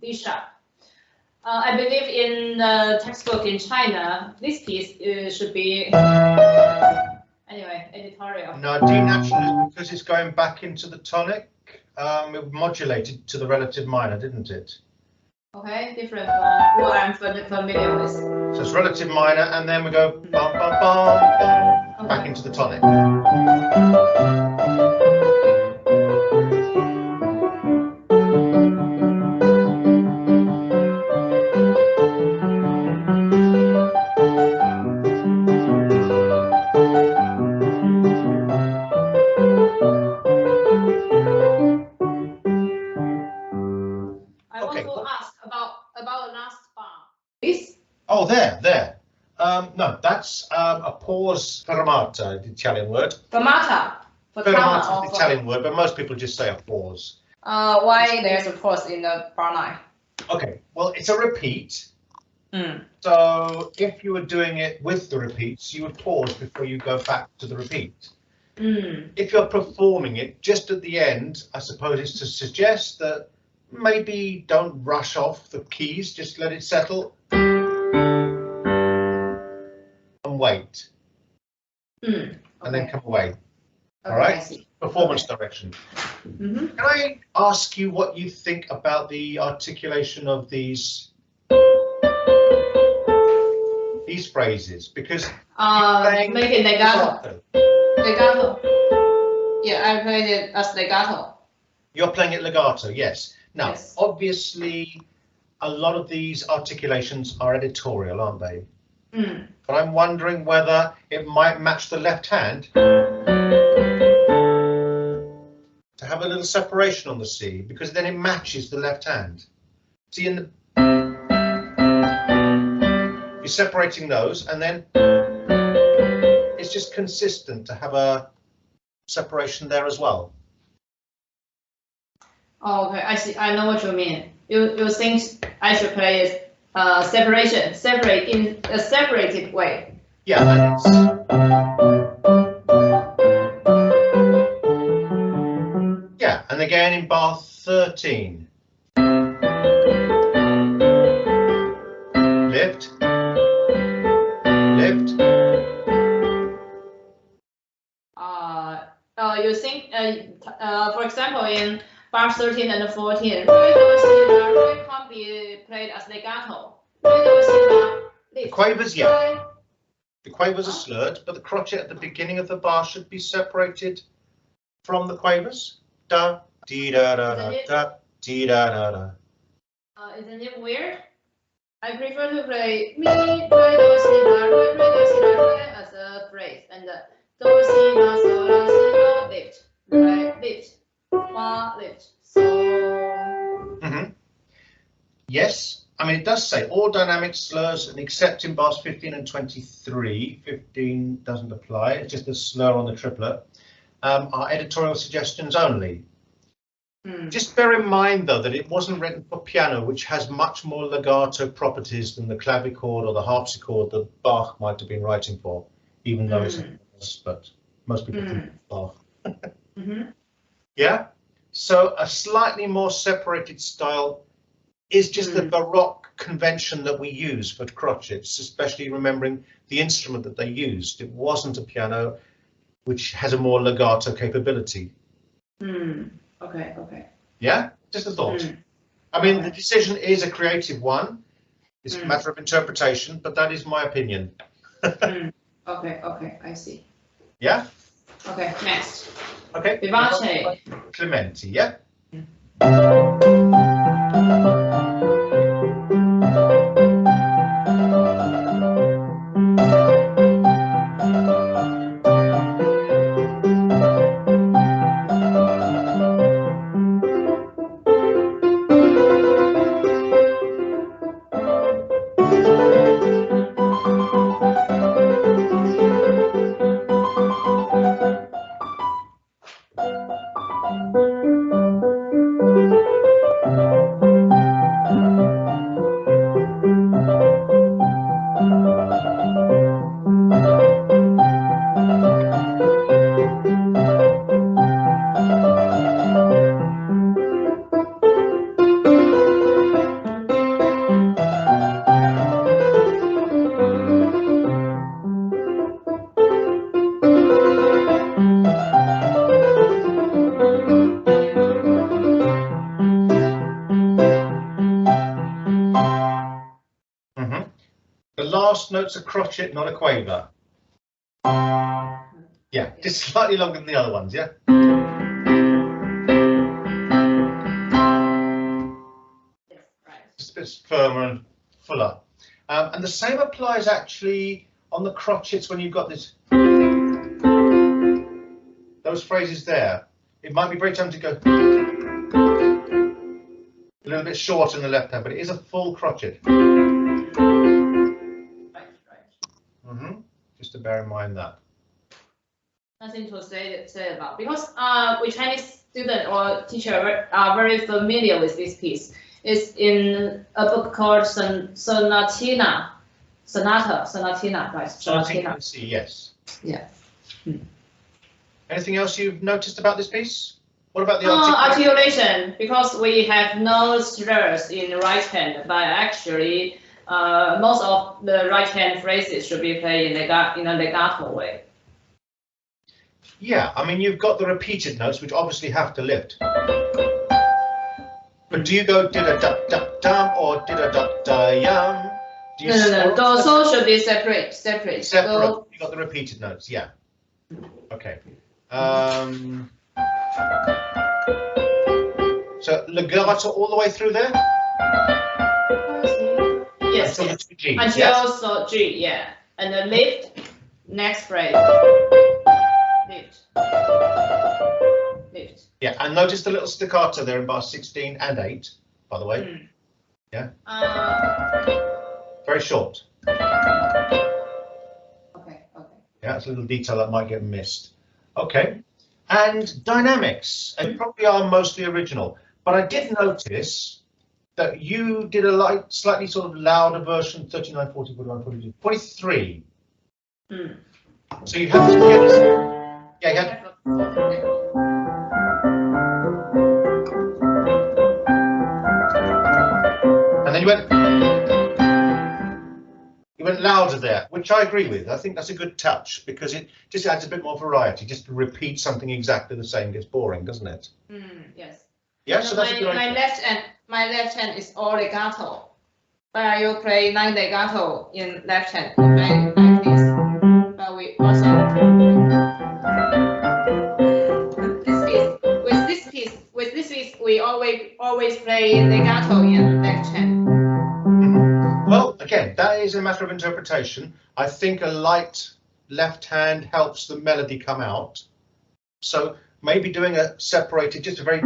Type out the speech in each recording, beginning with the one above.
D sharp. I believe in the textbook in China, this piece should be anyway editorial. No, D natural because it's going back into the tonic. It modulated to the relative minor, didn't it? Okay, different from what I'm familiar with. So it's relative minor, and then we go bum, bum, bum, bum, back into the tonic. Oh, there. No, that's a pause fermata, the Italian word. Fermata. Fermata is the Italian word, but most people just say a pause. Why there's a pause in the bar 9? Okay, well, it's a repeat. So if you were doing it with the repeats, you would pause before you go back to the repeat. If you're performing it just at the end, I suppose it's to suggest that maybe don't rush off the keys, just let it settle. And wait. Okay. And then come away. Okay, all right. Performance direction. Can I ask you what you think about the articulation of these phrases? Because make it legato. Legato. Yeah, I played it as legato. You're playing it legato, yes. Now, obviously, a lot of these articulations are editorial, aren't they? But I'm wondering whether it might match the left hand to have a little separation on the C, because then it matches the left hand. See, in the you're separating those, and then it's just consistent to have a separation there as well. Oh, okay, I see. I know what you mean. You think I should play it separate in a separated way. Yeah. Yeah, and again in bar 13. Lift. Lift. You think, for example, in bar 13 and 14, really can't be played as legato. The quavers, yeah. The quavers are slurred, but the crotchet at the beginning of the bar should be separated from the quavers. Da, dee da da da da, dee da da da. Isn't it weird? I prefer to play mi, re, do, si, la, re, as a phrase, and do, si, la, so, la, si, do, lift, right, lift, fa, lift, so. Yes. I mean, it does say all dynamic slurs, and except in bars 15 and 23, 15 doesn't apply, it's just a slur on the triplet, are editorial suggestions only. Just bear in mind, though, that it wasn't written for piano, which has much more legato properties than the clavichord or the harpsichord that Bach might have been writing for, even though it's but most people think it's Bach. Yeah, so a slightly more separated style is just the Baroque convention that we use for crotchets, especially remembering the instrument that they used. It wasn't a piano, which has a more legato capability. Okay. Yeah, just a thought. I mean, the decision is a creative one. It's a matter of interpretation, but that is my opinion. Okay, I see. Yeah? Okay, next. Okay. Vivace. Clementi, yeah? Notes a crotchet, not a quaver. Yeah, just slightly longer than the other ones, yeah? Yes, right. Just a bit firmer and fuller. And the same applies actually on the crotchets when you've got this. Those phrases there. It might be very tempting to go a little bit short in the left hand, but it is a full crotchet. Just to bear in mind that. Nothing to say about, because we Chinese student or teacher are very familiar with this piece. It's in a book called Sonatina, right? Sonatina. Yes. Yeah. Anything else you've noticed about this piece? What about the articulation? Because we have no stress in the right hand, but actually. Most of the right hand phrases should be played in a legato way. Yeah, I mean, you've got the repeated notes, which obviously have to lift. But do you go did-a-da-da-dum or did-a-da-da-yum? No. Those all should be separate. Separate. So, you got the repeated notes, yeah. Okay. So legato all the way through there? Yes, until yes. G. Until Yes? so G, yeah. And then lift, next phrase. Lift. Lift. Yeah, and notice the little staccato there in bar 16 and 8, by the way. Mm. Yeah. Very short. Okay. Yeah, that's a little detail that might get missed. Okay. And dynamics, and probably are mostly original. But I did notice that you did a slightly sort of louder version, 39, 40, 41, 42, 43. Mm. So you have to get, yeah, you have, and then you went louder there, which I agree with. I think that's a good touch because it just adds a bit more variety. Just to repeat something exactly the same gets boring, doesn't it? Yes. Yeah, so that's a good idea. My left hand is all legato, but you play non-legato in left hand, like this. But we also with this piece we always play legato in left hand. Well, again, that is a matter of interpretation. I think a light left hand helps the melody come out. So maybe doing a separated, just a very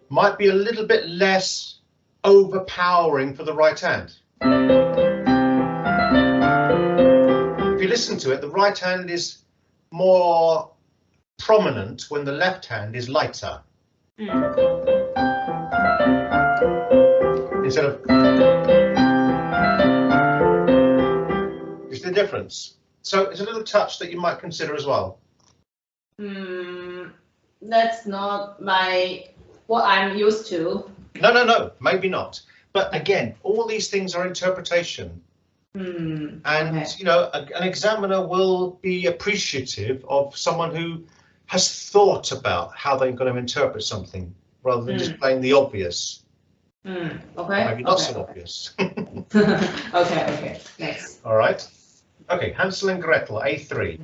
might be a little bit less overpowering for the right hand. If you listen to it, the right hand is more prominent when the left hand is lighter. Instead of, is the difference. So it's a little touch that you might consider as well. That's not what I'm used to. No, maybe not. But again, all these things are interpretation. And, okay. you know, an examiner will be appreciative of someone who has thought about how they're going to interpret something rather than just playing the obvious. Okay. Maybe not so obvious. Okay. Next. All right. Okay, Hansel and Gretel, A3.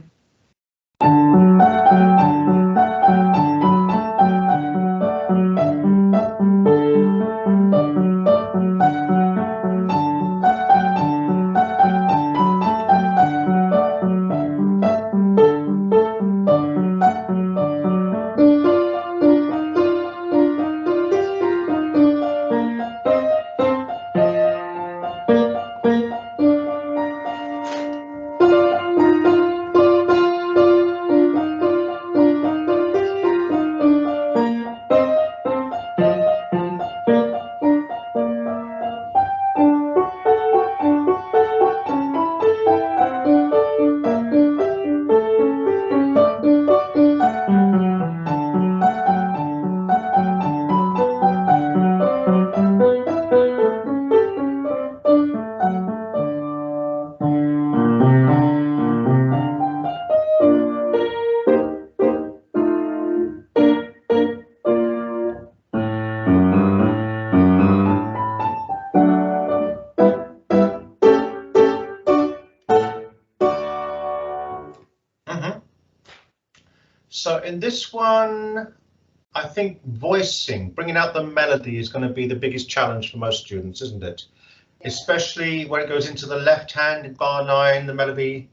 So in this one, I think voicing, bringing out the melody is going to be the biggest challenge for most students, isn't it? Yeah. Especially when it goes into the left hand in bar 9, the melody.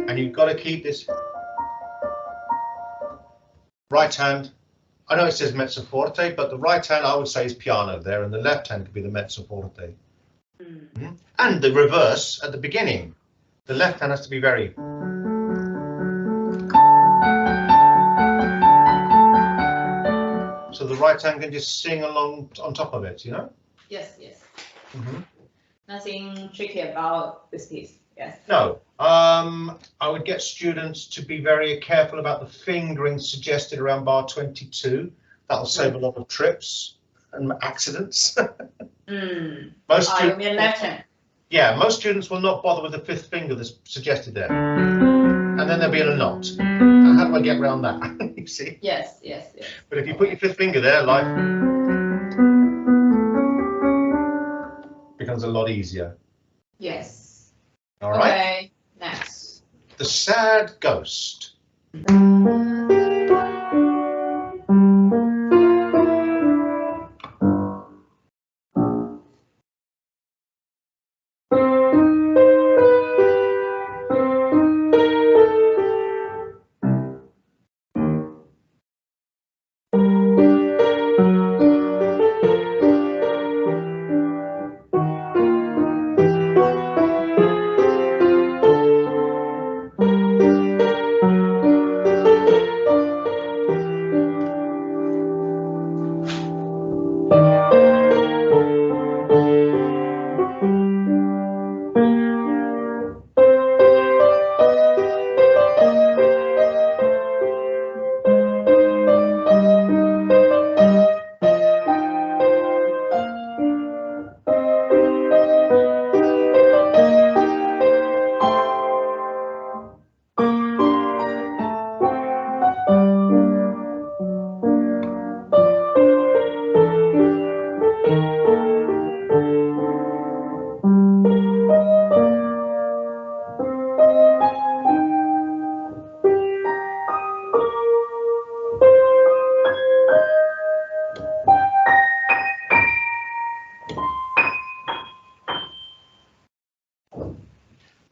And you've got to keep this right hand. I know it says mezzo forte, but the right hand I would say is piano there, and the left hand could be the mezzo forte. Mm-hmm. And the reverse at the beginning. The left hand has to be very. So the right hand can just sing along on top of it, you know? Yes, yes. Mm-hmm. Nothing tricky about this piece, yes. No, I would get students to be very careful about the fingering suggested around bar 22. That'll save a lot of trips and accidents. Most students, you mean left hand? Yeah, most students will not bother with the 5th finger that's suggested there. And then they'll be in a knot. And how do I get around that? You see? Yes, yes, yes. But if you put your 5th finger there, life becomes a lot easier. Yes. All right. Okay, next. The Sad Ghost.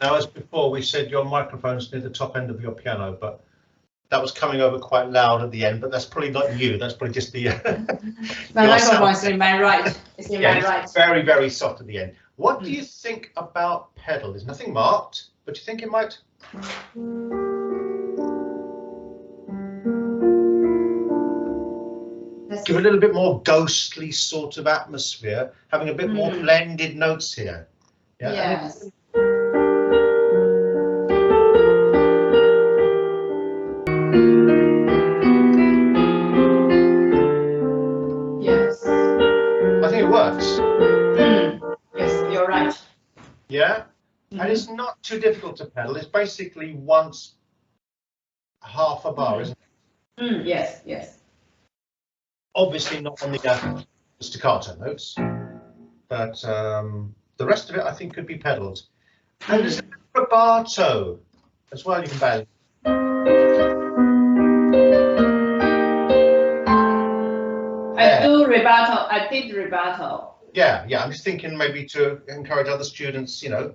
Now, as before, we said your microphone's near the top end of your piano, but that was coming over quite loud at the end, but that's probably not you. That's probably just the... my microphone's in my right. It's in my right. Very, very soft at the end. What do you think about pedal? There's nothing marked, but you think it might... Give a little bit more ghostly sort of atmosphere, having a bit more blended notes here. Yeah. Yes. Yes. I think it works. Yes, you're right. Yeah. And it's not too difficult to pedal. It's basically once half a bar, isn't it? Yes, yes. Obviously not on the staccato notes, but the rest of it I think could be pedalled. And there's a rubato as well. You can balance. I did rubato. Yeah, I'm just thinking maybe to encourage other students, you know,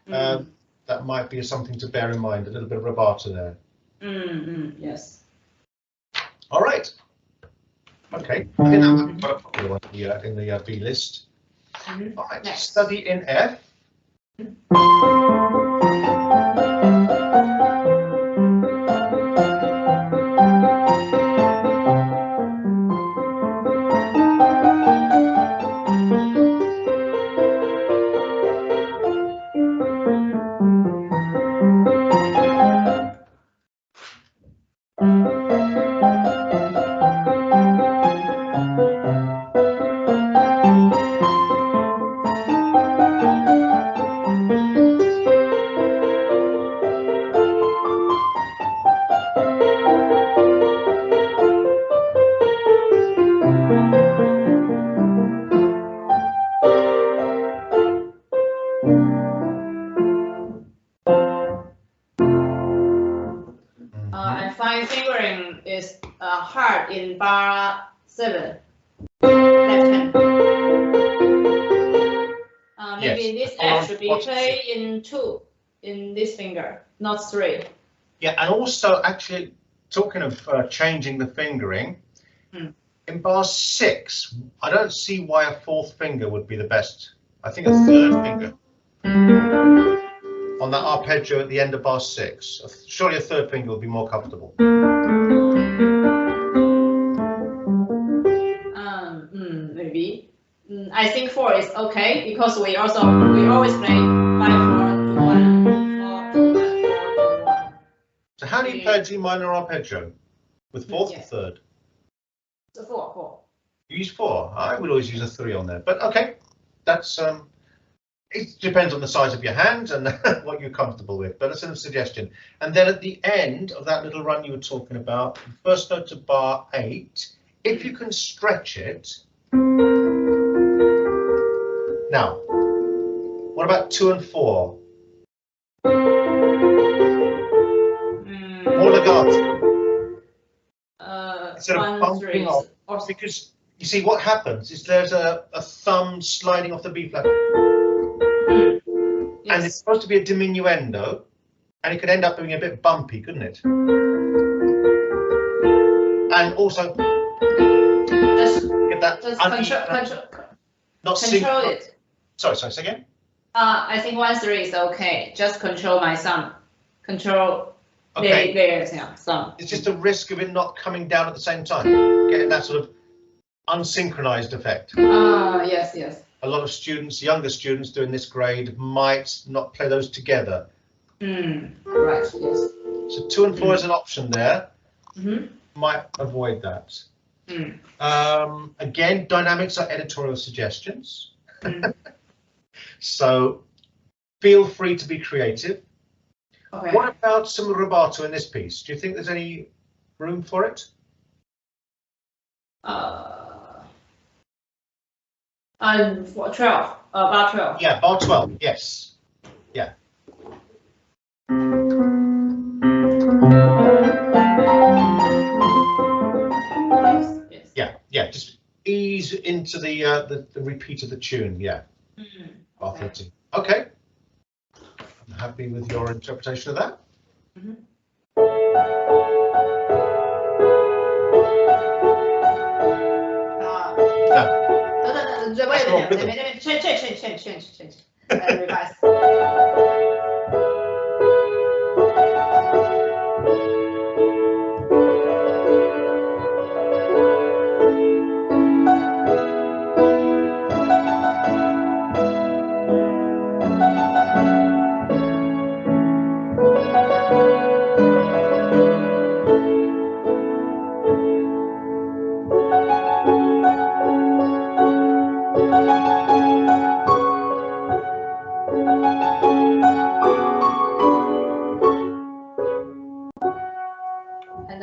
that might be something to bear in mind. A little bit of rubato there. Yes. All right. Okay, I think that might be quite a popular one in the B list. All right, next. Study in F. in bar 7, left hand. Maybe yes. this F should be played in 2, in this finger, not 3. Yeah, and also actually talking of changing the fingering, in bar 6, I don't see why a 4th finger would be the best. I think a 3rd finger on that arpeggio at the end of bar 6. Surely a 3rd finger would be more comfortable. Maybe. I think 4 is okay because we always play 5-4-2-1 or 2-1-4-2-1. So how do you play a G minor arpeggio? With 4th or 3rd? So 4. You use 4. I would always use a 3 on there, but okay, that's it depends on the size of your hand and what you're comfortable with, but it's a suggestion. And then at the end of that little run you were talking about, first note to bar 8, if you can stretch it. Now, what about 2 and 4? More legato. Instead of bumping off, because you see what happens is there's a thumb sliding off the B flat. Yes. And it's supposed to be a diminuendo, and it could end up being a bit bumpy, couldn't it? And also, get that control it. Sorry, say again? I think 1-3 is okay. Just control my thumb. Control their thumb. It's just a risk of it not coming down at the same time, getting that sort of unsynchronized effect. Yes. A lot of students, younger students doing this grade, might not play those together. Right, yes. So 2 and 4 is an option there. Might avoid that. Again, dynamics are editorial suggestions. So feel free to be creative. Okay. What about some rubato in this piece? Do you think there's any room for it? Bar 12. Bar 12. Yeah, bar 12. Yes. Yeah. Yes. Yeah. Just ease into the repeat of the tune. Yeah. Bar 13. Okay. I'm happy with your interpretation of that. Wait a minute. Change. Revise.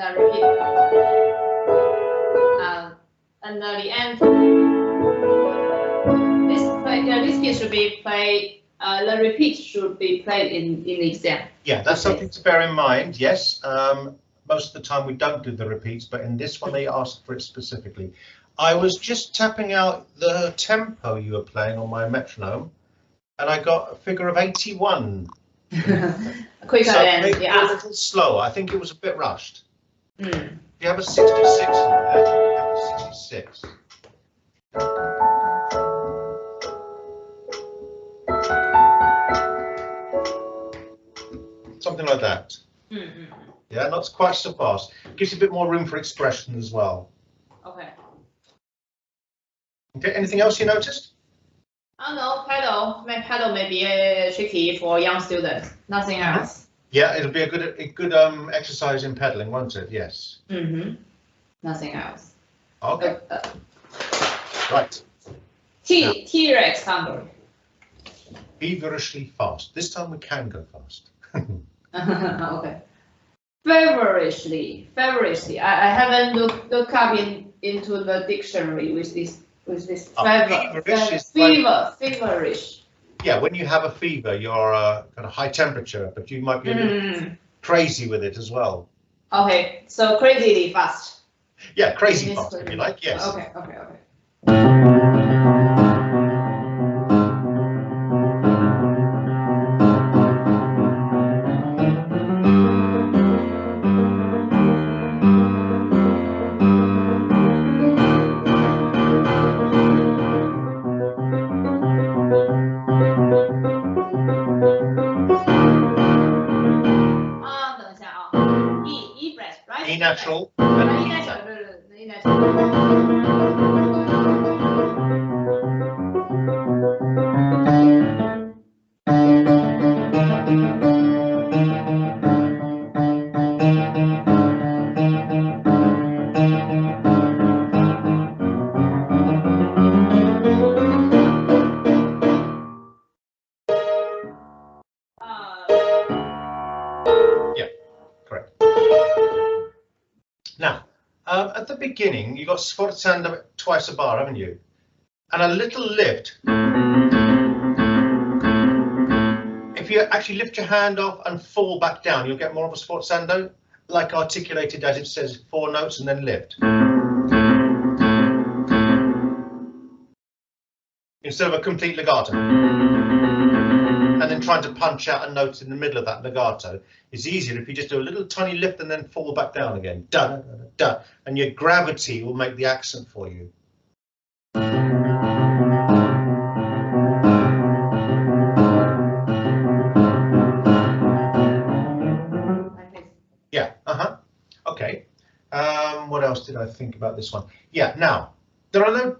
Repeat. And at the end, this piece should be played. The repeat should be played in the exam. Yeah, that's something to bear in mind. Yes, most of the time we don't do the repeats, but in this one they asked for it specifically. I was just tapping out the tempo you were playing on my metronome, and I got a figure of 81. Quicker so than maybe a little slower. I think it was a bit rushed. Do you have a 66 in there? You have a 66. Something like that. Yeah, not quite so fast. Gives you a bit more room for expression as well. Okay. Okay. Anything else you noticed? Oh no, pedal. My pedal may be tricky for young students. Nothing else. Yeah, it'll be a good exercise in pedaling, won't it? Yes. Nothing else. Okay. Right. T-Rex number. Feverishly fast. This time we can go fast. Okay. Feverishly. I haven't looked up into the dictionary with this feverish. Yeah, when you have a fever, you're kind of high temperature, but you might be a little crazy with it as well. Okay, so crazily fast. Yeah, crazy fast, if you like, yes. Okay. E flat, right? E natural. E natural. Yeah, correct. Now, at the beginning, you got sforzando twice a bar, haven't you? And a little lift. If you actually lift your hand off and fall back down, you'll get more of a sforzando, like articulated as it says, 4 notes and then lift. Instead of a complete legato. And then trying to punch out a note in the middle of that legato is easier if you just do a little tiny lift and then fall back down again. Da, da, da, da, and your gravity will make the accent for you. Yeah, okay. What else did I think about this one? Yeah, now, there are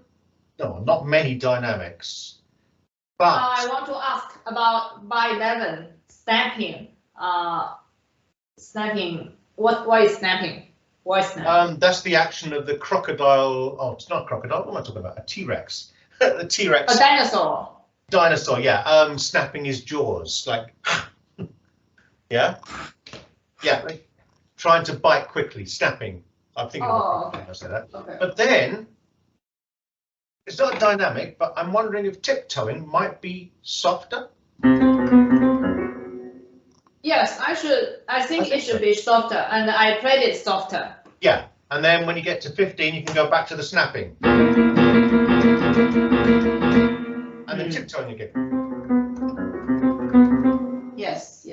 not many dynamics. But I want to ask about by 11 snapping. Snapping. What is snapping? Why snapping? That's the action of the crocodile. Oh, it's not a crocodile. What am I talking about? A T-Rex. The T-Rex. A dinosaur. Dinosaur. Yeah. Snapping his jaws, like. Yeah. Yeah. Like trying to bite quickly. Snapping. I'm thinking of I say that. Okay. But then. It's not a dynamic, but I'm wondering if tiptoeing might be softer. Yes, I think it should be softer, and I played it softer. Yeah, and then when you get to 15, you can go back to the snapping. And then tiptoeing again. Yes.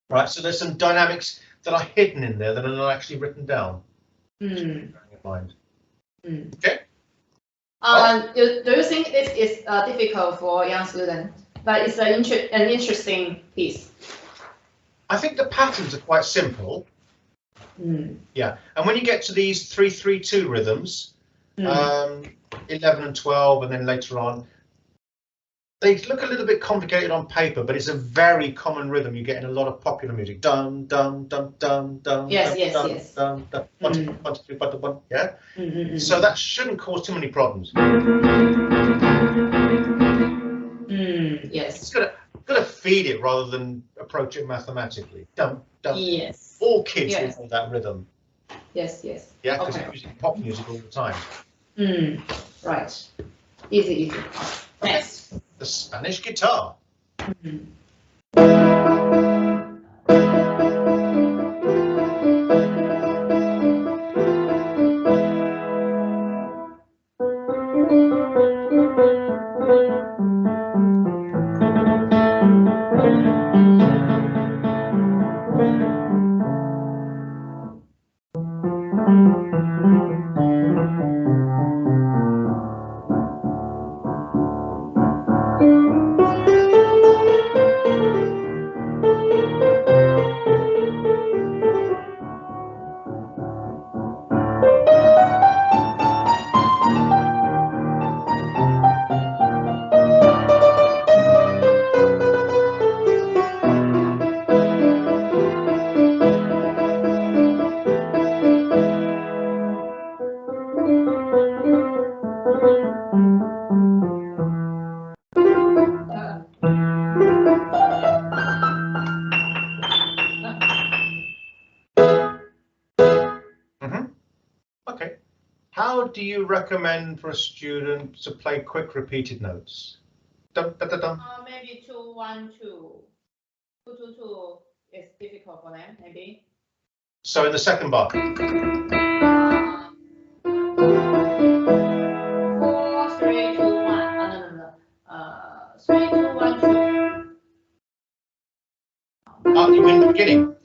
Right, so there's some dynamics that are hidden in there that are not actually written down. Bearing in mind. Okay. Do you think this is difficult for young students? But it's an interesting piece. I think the patterns are quite simple. Yeah, and when you get to these 3-3-2 rhythms, 11 and 12, and then later on, they look a little bit complicated on paper, but it's a very common rhythm you get in a lot of popular music. Dum dum dum dum dum. Yes. Dum dum. 1, 2, 1, 2, 3, 1, 1. Yeah. So that shouldn't cause too many problems. Yes. It's gotta feed it rather than approach it mathematically. Dum dum. Yes. All kids will know that rhythm. Yes. Yeah, because they're using pop music all the time. Right. Easy. Next. The Spanish guitar. Okay. How do you recommend for a student to play quick repeated notes? Dum, da, da, dum. Maybe 2, 1, 2. 2, 2, 2 is difficult for them, maybe. So in the second bar. 4, 3, 2, 1. No. 3, 2, 1, 2. You mean the beginning?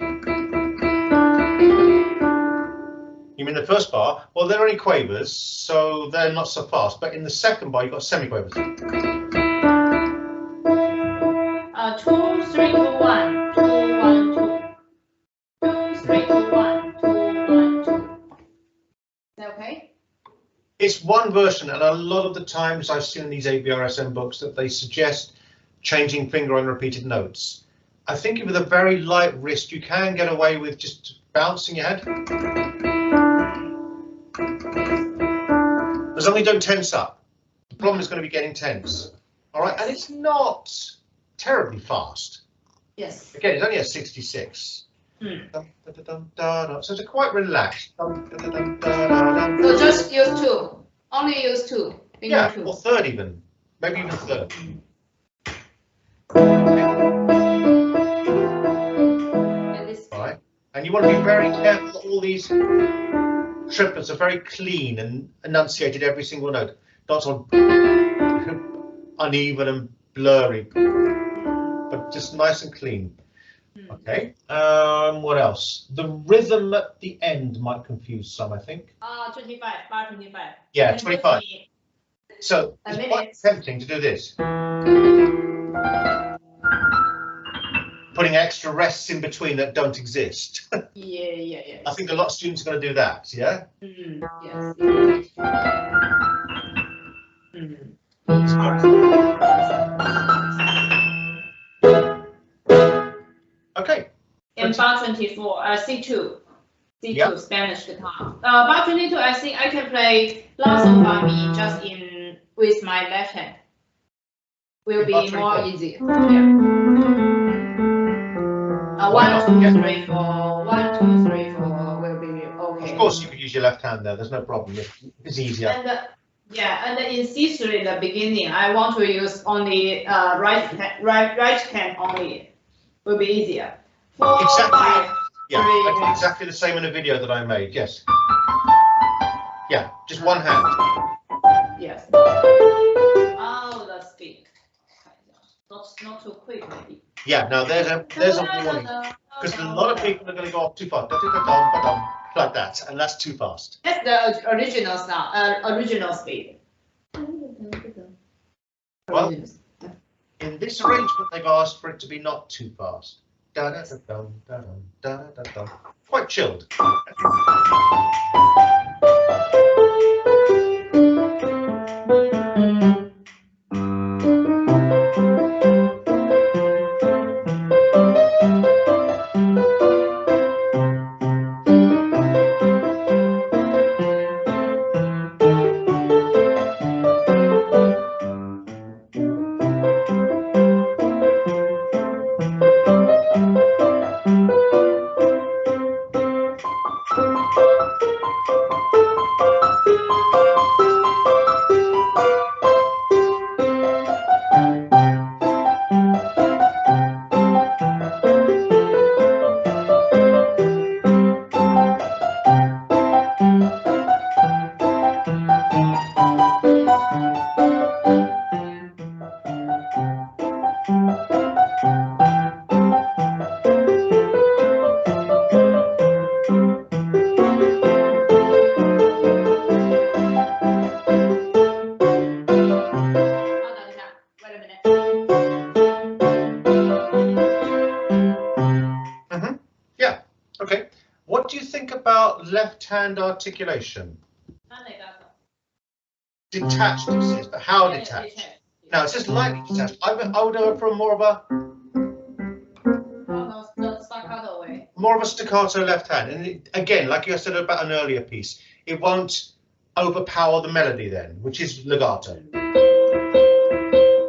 You mean the first bar? Well, they're only quavers, so they're not so fast. But in the second bar, you've got semiquavers. 2, 3, 2, 1. 2, 1, 2. 2, 3, 2, 1. 2, 1, 2. Is that okay? It's one version, and a lot of the times I've seen in these ABRSM books that they suggest changing finger on repeated notes. I think with a very light wrist, you can get away with just bouncing your head. As long as you don't tense up. The problem is going to be getting tense. All right, and it's not terribly fast. Yes. Again, it's only at 66. So it's quite relaxed. So just use 2. Only use 2. Yeah, 2. or third even. Maybe even third. Right. And you want to be very careful that all these triplets are very clean and enunciated every single note. Not sort of uneven and blurry, but just nice and clean. Okay. What else? The rhythm at the end might confuse some, I think. 25, bar 25. Yeah, 25. So it's quite tempting to do this. Putting extra rests in between that don't exist. Yeah. I think a lot of students are going to do that, yeah? Yes. Okay. In bar 24, C2. C2, yeah. Spanish guitar. Bar 22, I think I can play La Sol Fa Mi just with my left hand. Will be more easy. Yeah. 1, 2, 3, 4. 1, 2, 3, 4 will be okay. Of course, you could use your left hand there. There's no problem. It's easier. And and in C3 in the beginning, I want to use only right hand only. Will be easier. 4, exactly. 5, yeah, 3, I did exactly the same in a video that I made. Yes. Yeah, just one hand. Yes. Oh, the speed. Not too quick, maybe. Yeah. Now there's a warning because a lot of people are going to go off too fast, like that, and that's too fast. That's the original sound. Original speed. Well, in this arrangement, they've asked for it to be not too fast. Quite chilled. Left-hand articulation. Detached, it says, but how detached? Now, it's just lightly detached. I would go for more of a staccato left hand. And again, like I said about an earlier piece, it won't overpower the melody then, which is legato.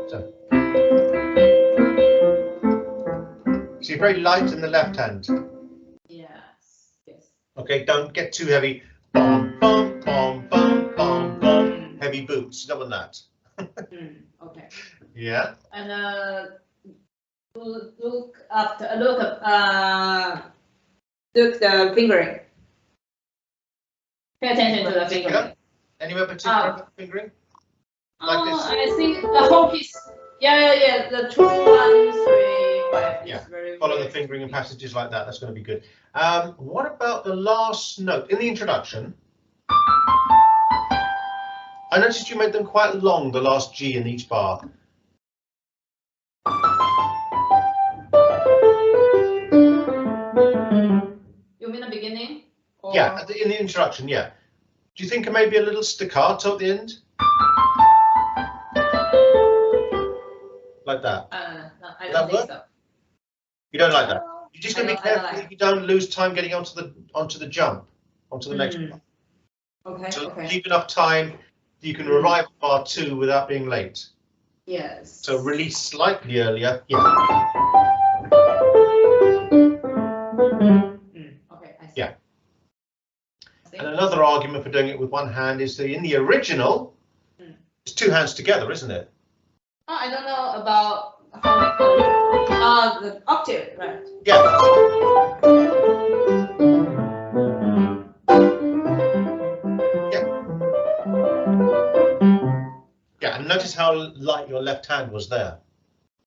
So you're very light in the left hand. Okay, don't get too heavy. Bum, bum, bum, bum, bum, bum. Heavy boots, don't want that. Okay. Yeah. And look do the fingering. Pay attention to the fingering. Anywhere particular with fingering? Like this? I think the whole piece. Yeah. The 2, 1, 3, 5. Yeah. Very, Follow very the fingering and passages like that. That's going to be good. What about the last note in the introduction? I noticed you made them quite long, the last G in each bar. You mean the beginning? Or? Yeah, in the introduction, yeah. Do you think it may be a little staccato at the end? Like that? No, I don't think so. You don't like that? You're just going to be careful you don't lose time getting onto the jump, onto the next one. Okay, so keep enough time you can arrive at bar 2 without being late. Yes. So release slightly earlier. Yeah. Okay, I see. Yeah. And another argument for doing it with one hand is that in the original, it's 2 hands together, isn't it? Oh, I don't know about how the octave, right? Yeah. Yeah, and notice how light your left hand was there.